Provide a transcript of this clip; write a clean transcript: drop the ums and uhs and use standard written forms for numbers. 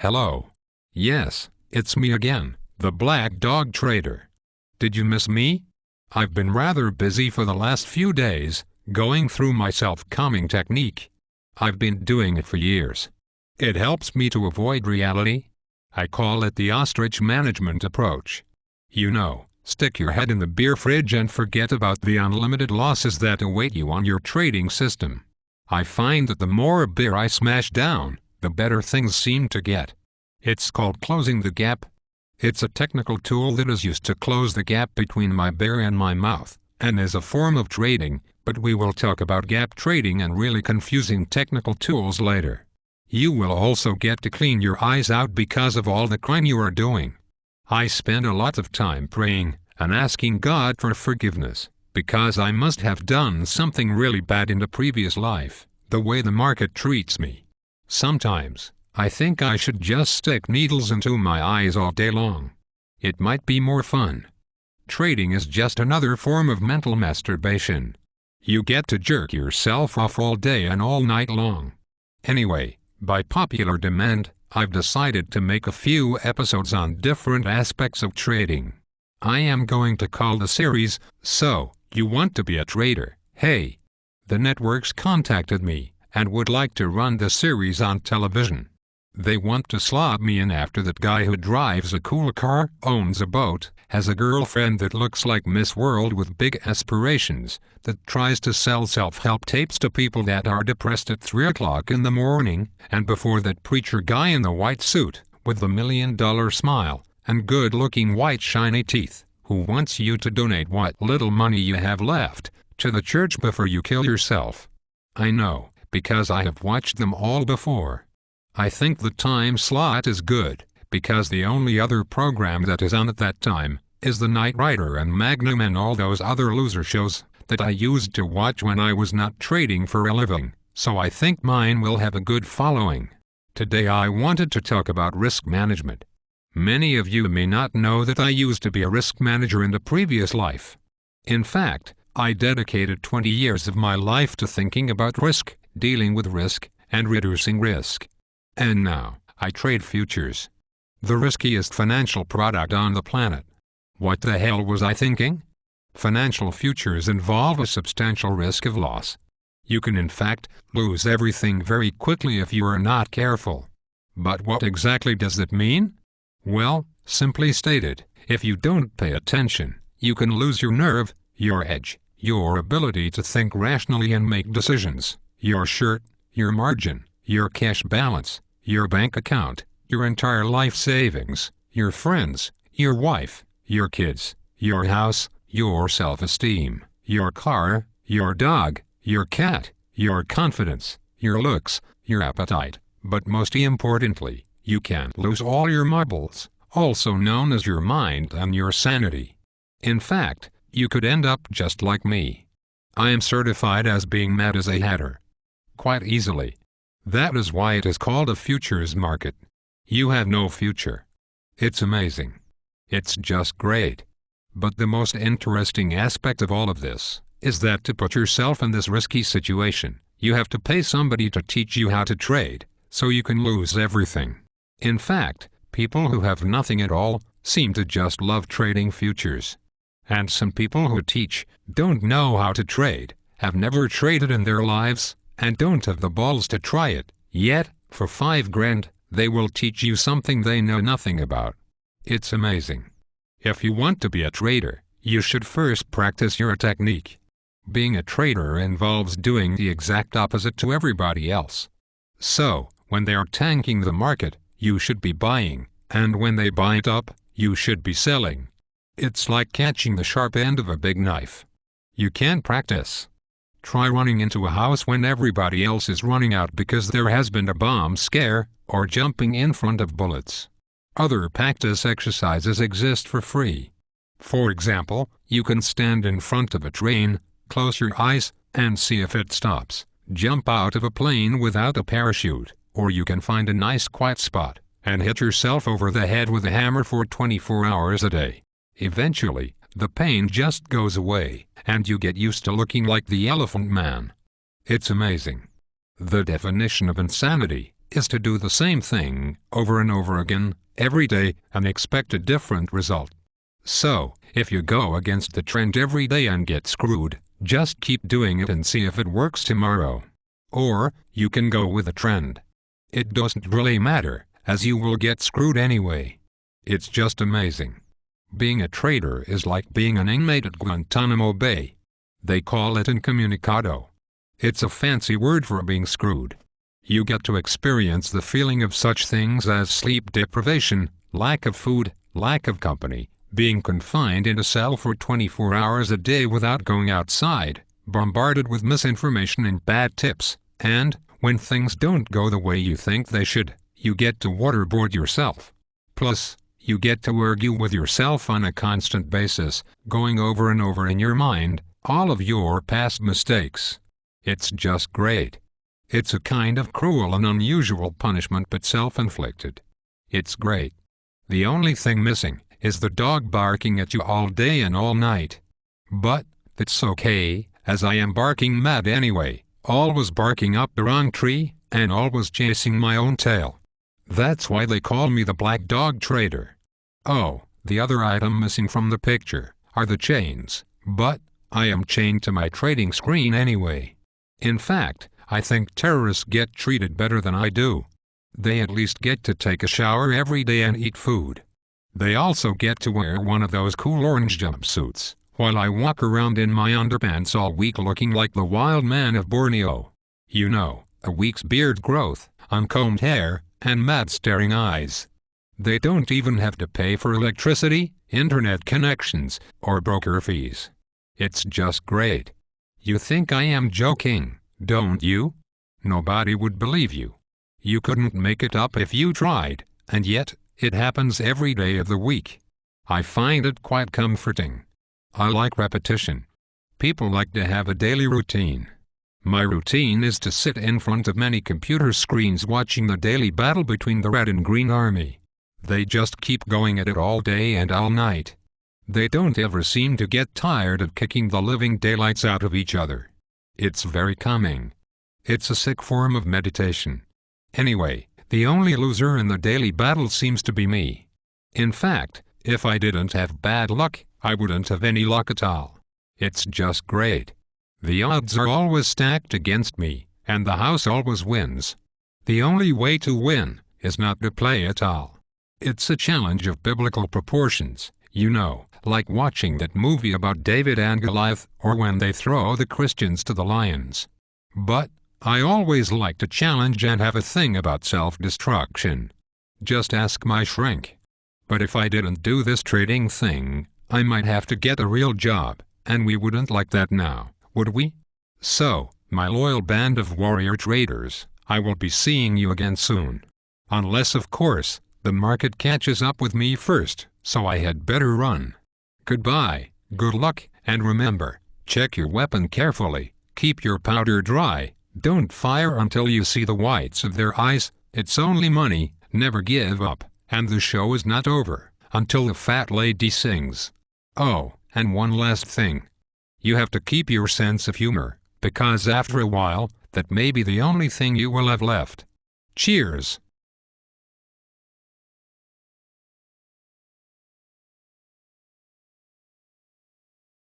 Hello. Yes, it's me again, the Black Dog Trader. Did you miss me? I've been rather busy for the last few days, going through my self-calming technique. I've been doing it for years. It helps me to avoid reality. I call it the ostrich management approach. You know, stick your head in the beer fridge and forget about the unlimited losses that await you on your trading system. I find that the more beer I smash down, the better things seem to get. It's called closing the gap. It's a technical tool that is used to close the gap between my beer and my mouth, and is a form of trading, but we will talk about gap trading and really confusing technical tools later. You will also get to clean your eyes out because of all the crime you are doing. I spend a lot of time praying and asking God for forgiveness, because I must have done something really bad in the previous life, the way the market treats me. Sometimes, I think I should just stick needles into my eyes all day long. It might be more fun. Trading is just another form of mental masturbation. You get to jerk yourself off all day and all night long. Anyway, by popular demand, I've decided to make a few episodes on different aspects of trading. I am going to call the series, So, You Want to Be a Trader? Hey! The networks contacted me and would like to run the series on television. They want to slot me in after that guy who drives a cool car, owns a boat, has a girlfriend that looks like Miss World with big aspirations, that tries to sell self-help tapes to people that are depressed at 3 o'clock in the morning, and before that preacher guy in the white suit, with the $1 million smile, and good-looking white shiny teeth, who wants you to donate what little money you have left, to the church before you kill yourself. I know, because I have watched them all before. I think the time slot is good, because the only other program that is on at that time is The Knight Rider and Magnum and all those other loser shows that I used to watch when I was not trading for a living, so I think mine will have a good following. Today I wanted to talk about risk management. Many of you may not know that I used to be a risk manager in the previous life. In fact, I dedicated 20 years of my life to thinking about risk, dealing with risk, and reducing risk. And now, I trade futures. The riskiest financial product on the planet. What the hell was I thinking? Financial futures involve a substantial risk of loss. You can in fact lose everything very quickly if you are not careful. But what exactly does that mean? Well, simply stated, if you don't pay attention, you can lose your nerve, your edge, your ability to think rationally and make decisions, your shirt, your margin, your cash balance, your bank account, your entire life savings, your friends, your wife, your kids, your house, your self-esteem, your car, your dog, your cat, your confidence, your looks, your appetite, but most importantly, you can lose all your marbles, also known as your mind and your sanity. In fact, you could end up just like me. I am certified as being mad as a hatter. Quite easily. That is why it is called a futures market. You have no future. It's amazing. It's just great. But the most interesting aspect of all of this is that to put yourself in this risky situation, you have to pay somebody to teach you how to trade, so you can lose everything. In fact, people who have nothing at all seem to just love trading futures. And some people who teach don't know how to trade, have never traded in their lives, and don't have the balls to try it, yet, for $5,000, they will teach you something they know nothing about. It's amazing. If you want to be a trader, you should first practice your technique. Being a trader involves doing the exact opposite to everybody else. So, when they are tanking the market, you should be buying, and when they buy it up, you should be selling. It's like catching the sharp end of a big knife. You can't practice. Try running into a house when everybody else is running out because there has been a bomb scare, or jumping in front of bullets. Other practice exercises exist for free. For example, you can stand in front of a train, close your eyes, and see if it stops. Jump out of a plane without a parachute, or you can find a nice quiet spot and hit yourself over the head with a hammer for 24 hours a day. Eventually, the pain just goes away, and you get used to looking like the Elephant Man. It's amazing. The definition of insanity is to do the same thing over and over again, every day, and expect a different result. So, if you go against the trend every day and get screwed, just keep doing it and see if it works tomorrow. Or, you can go with the trend. It doesn't really matter, as you will get screwed anyway. It's just amazing. Being a trader is like being an inmate at Guantanamo Bay. They call it incommunicado. It's a fancy word for being screwed. You get to experience the feeling of such things as sleep deprivation, lack of food, lack of company, being confined in a cell for 24 hours a day without going outside, bombarded with misinformation and bad tips, and, when things don't go the way you think they should, you get to waterboard yourself. Plus, you get to argue with yourself on a constant basis, going over and over in your mind all of your past mistakes. It's just great. It's a kind of cruel and unusual punishment but self-inflicted. It's great. The only thing missing is the dog barking at you all day and all night. But that's okay, as I am barking mad anyway, always barking up the wrong tree, and always chasing my own tail. That's why they call me the Black Dog Trader. Oh, the other item missing from the picture are the chains, but I am chained to my trading screen anyway. In fact, I think terrorists get treated better than I do. They at least get to take a shower every day and eat food. They also get to wear one of those cool orange jumpsuits, while I walk around in my underpants all week looking like the wild man of Borneo. You know, a week's beard growth, uncombed hair, and mad staring eyes. They don't even have to pay for electricity, internet connections, or broker fees. It's just great. You think I am joking, don't you? Nobody would believe you. You couldn't make it up if you tried, and yet, it happens every day of the week. I find it quite comforting. I like repetition. People like to have a daily routine. My routine is to sit in front of many computer screens watching the daily battle between the Red and Green Army. They just keep going at it all day and all night. They don't ever seem to get tired of kicking the living daylights out of each other. It's very calming. It's a sick form of meditation. Anyway, the only loser in the daily battle seems to be me. In fact, if I didn't have bad luck, I wouldn't have any luck at all. It's just great. The odds are always stacked against me, and the house always wins. The only way to win is not to play at all. It's a challenge of biblical proportions, you know, like watching that movie about David and Goliath, or when they throw the Christians to the lions. But I always like to challenge and have a thing about self-destruction. Just ask my shrink. But if I didn't do this trading thing, I might have to get a real job, and we wouldn't like that now, would we? So, my loyal band of warrior traders, I will be seeing you again soon. Unless, of course, the market catches up with me first, so I had better run. Goodbye, good luck, and remember, check your weapon carefully, keep your powder dry, don't fire until you see the whites of their eyes, it's only money, never give up, and the show is not over until the fat lady sings. Oh, and one last thing. You have to keep your sense of humor, because after a while, that may be the only thing you will have left. Cheers!